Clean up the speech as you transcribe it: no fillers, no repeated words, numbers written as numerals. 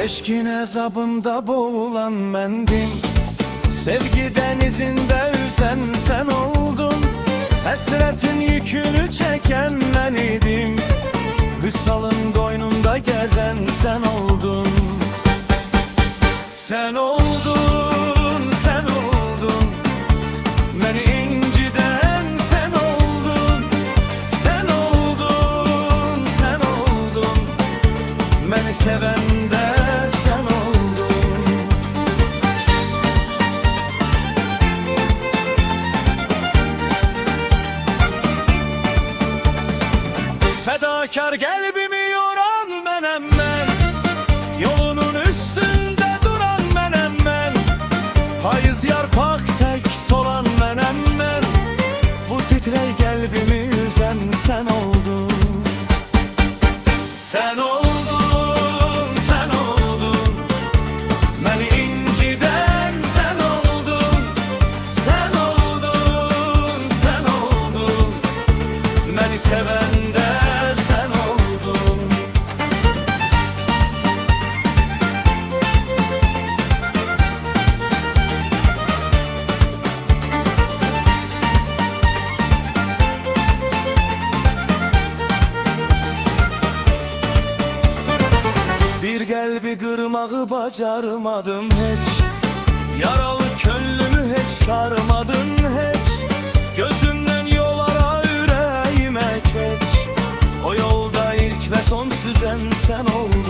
Eşkin hesabında boğulan mendim, sevgi denizinde yüzen sen oldun. Hasretin yükünü çeken ben idim, Vüsal'ın koynunda gezen sen oldun. Sen oldun, sen oldun, beni inciden sen oldun. Sen oldun, sen oldun, beni seven de sen oldun. Fedakar kalbimi yoran benem ben, yolunun üstünde duran benem ben. Hayız yarpak tek solan benem ben, bu titrey kalbimi yüzen sen oldun. Sen oldun, sen oldun, beni inciden sen oldun. Sen oldun, sen oldun, beni seven de sen oldun. Bir kalbi kırmağı bacarmadım hiç, yaralı könlümü hiç sarmadın hiç. Gözümden yol ara yüreğime geç, o yolda ilk ve son süzen sen oldun.